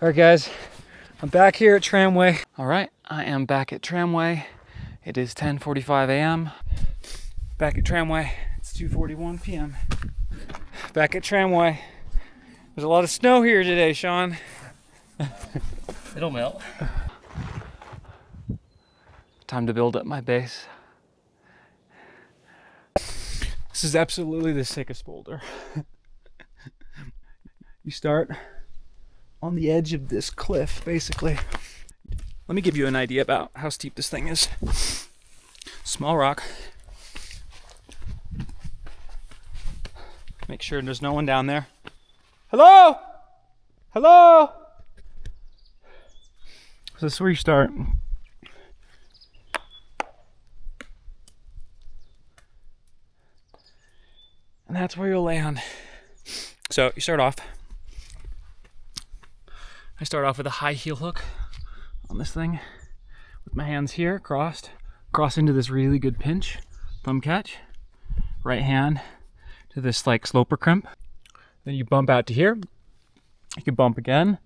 All right, guys, I'm back here at Tramway. All right, I am back at Tramway. It is 10:45 a.m. Back at Tramway. It's 2:41 p.m. Back at Tramway. There's a lot of snow here today, Shawn. It'll melt. Time to build up my base. This is absolutely the sickest boulder. You start on the edge of this cliff, basically. Let me give you an idea about how steep this thing is. Small rock. Make sure there's no one down there. Hello? Hello? So this is where you start. And that's where you'll land. So you start off. I start off with a high heel hook on this thing with my hands here crossed. Cross into this really good pinch, thumb catch. Right hand to this like sloper crimp. Then you bump out to here. You can bump again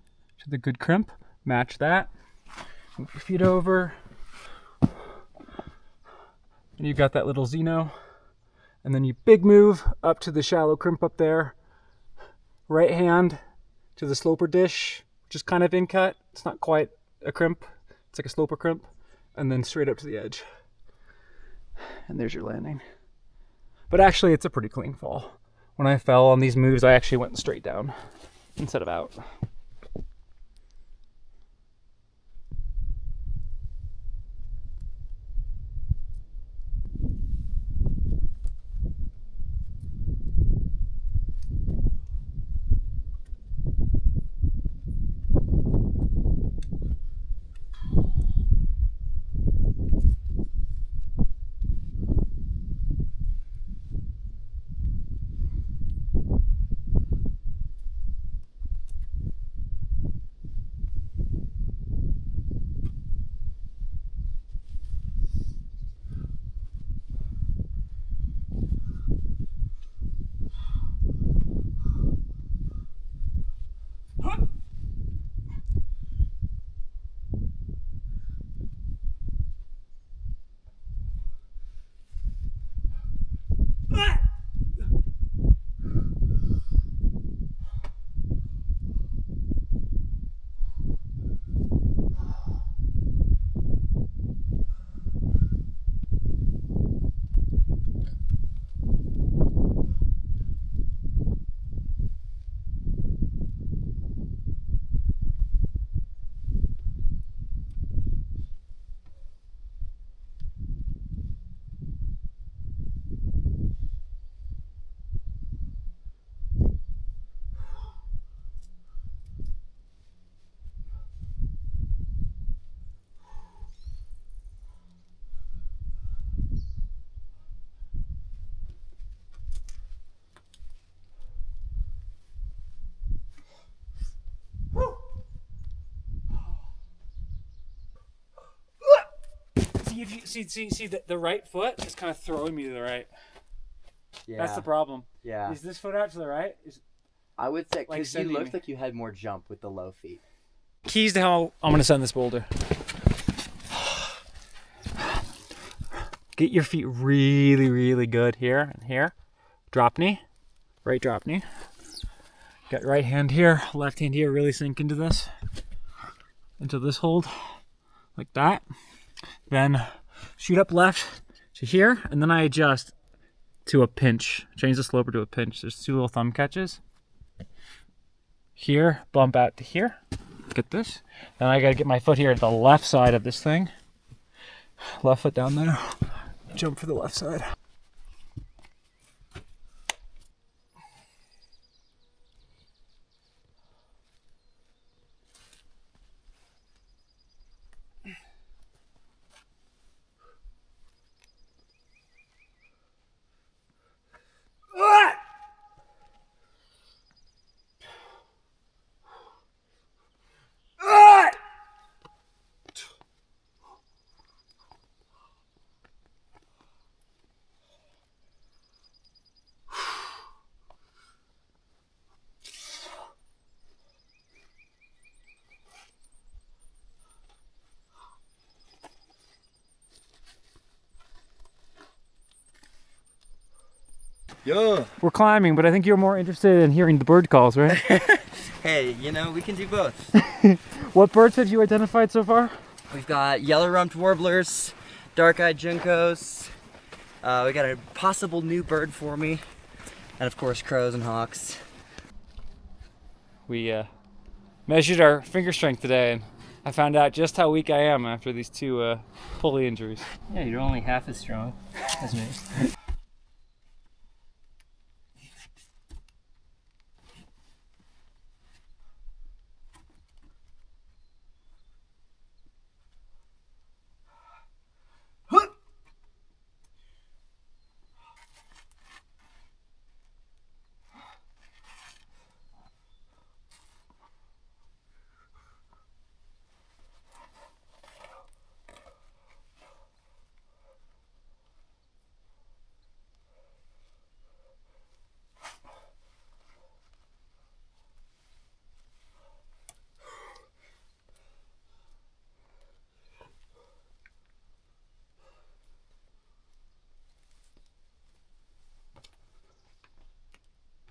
to the good crimp. Match that. Move your feet over. And you've got that little Xeno. And then you big move up to the shallow crimp up there. Right hand to the sloper dish, which is kind of in cut. It's not quite a crimp. It's like a sloper crimp. And then straight up to the edge. And there's your landing. But actually, it's a pretty clean fall. When I fell on these moves, I actually went straight down instead of out. See the right foot is kind of throwing me to the right. Yeah. That's the problem. Yeah. Is this foot out to the right? I would say, because Like you looked me. like you had more jump with the low feet. Keys to how I'm gonna send this boulder. Get your feet really, really good here and here. Drop knee. Right drop knee. Got right hand here, left hand here. Really sink into this. Into this hold. Like that. Then shoot up left to here, and then I adjust to a pinch. Change the sloper to a pinch. There's two little thumb catches. Here, bump out to here. Get this. Then I gotta get my foot here at the left side of this thing. Left foot down there. Jump for the left side. Yo. We're climbing, but I think you're more interested in hearing the bird calls, right? Hey, you know, we can do both. What birds have you identified so far? We've got yellow-rumped warblers, dark-eyed juncos. We got a possible new bird for me. And of course, crows and hawks. We measured our finger strength today, and I found out just how weak I am after these two pulley injuries. Yeah, you're only half as strong as me.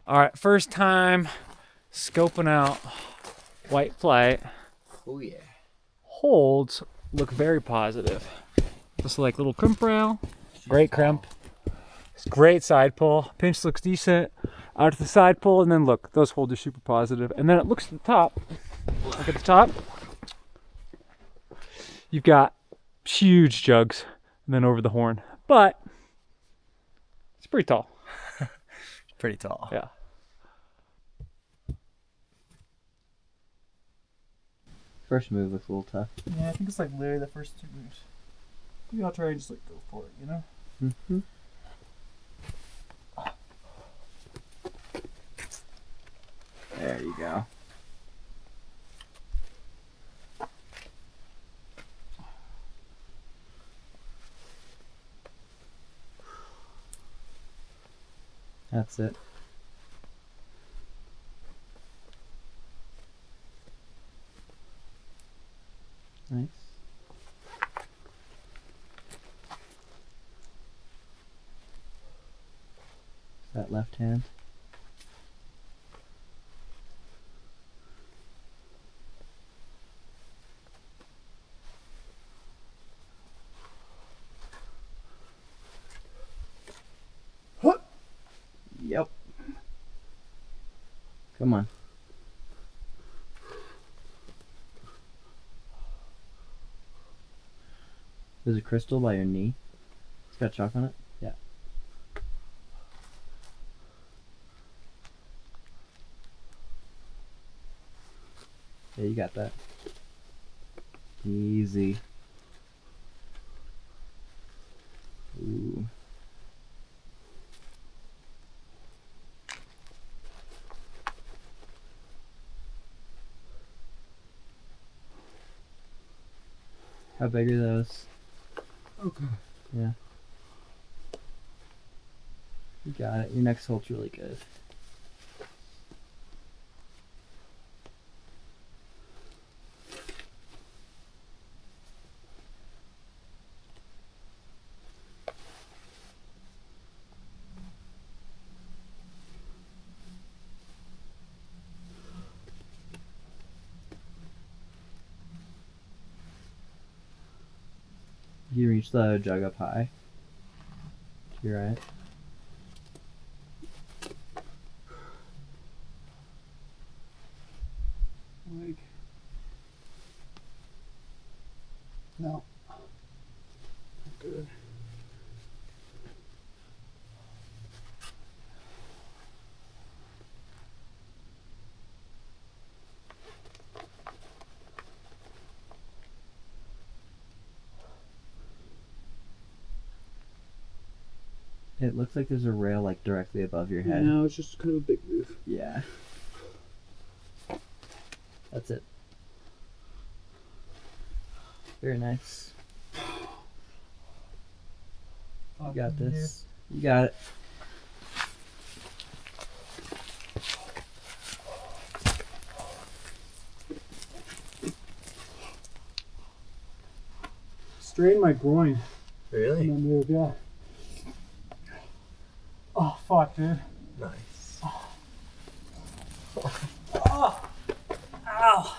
All right, first time scoping out white flight. Oh yeah. Holds look very positive. Just like little crimp rail, great crimp. It's great side pull. Pinch looks decent. Out to the side pull, and then look, those holds are super positive. And then it looks at the top. Look at the top. You've got huge jugs, and then over the horn. But it's pretty tall. Pretty tall. Yeah. First move looks a little tough. Yeah, I think it's like literally the first two moves. Maybe I'll try and just like go for it, you know? Mm-hmm. There you go. That's it. Nice. That left hand. Yep. Come on. There's a crystal by your knee. It's got chalk on it? Yeah. Yeah, you got that. Easy. Ooh. How big are those? Okay. Yeah. You got it. Your next hole's really good. You reach the jug up high. To your right. Like, no. Good. It looks like there's a rail like directly above your head. No, it's just kind of a big move. Yeah. That's it. Very nice. You got this. You got it. Strained my groin. Really? In that move, yeah. Oh, fuck, dude. Nice. Oh. Ow.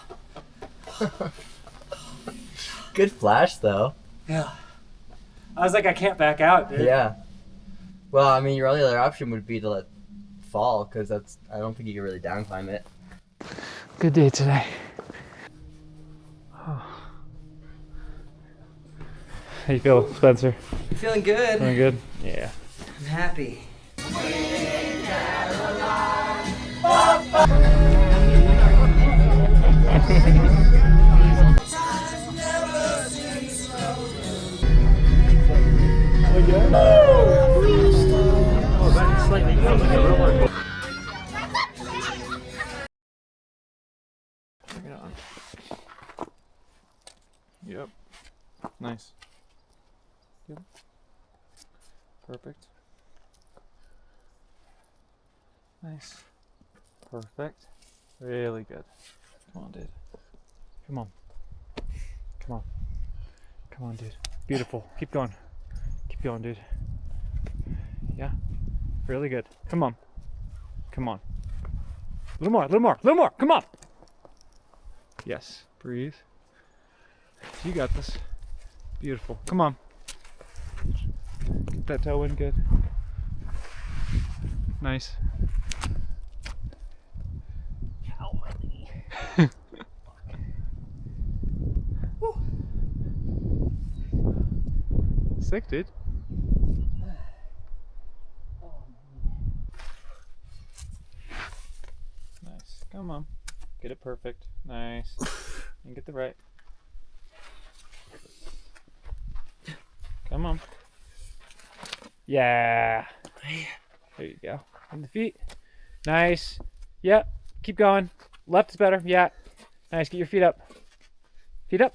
Good flash though. Yeah. I was like, I can't back out, dude. Yeah. Well, I mean, your only other option would be to let fall, because I don't think you can really down climb it. Good day today. How you feel, Spencer? Feeling good. Feeling good? Yeah. I'm happy. Bring it on. Yep. Nice. Good. Perfect. Nice. Perfect. Really good. Come on, dude. Come on. Come on. Come on, dude. Beautiful. Keep going. Keep going, dude. Yeah. Really good. Come on. Come on. A little more, a little more, a little more. Come on. Yes. Breathe. You got this. Beautiful. Come on. Get that toe in good. Nice. Ow, my knee. Sick, dude. Nice. Come on. Get it perfect. Nice. And get the right. Come on. Yeah. There you go. And the feet. Nice. Yep. Keep going. Left is better. Yeah. Nice. Get your feet up. Feet up.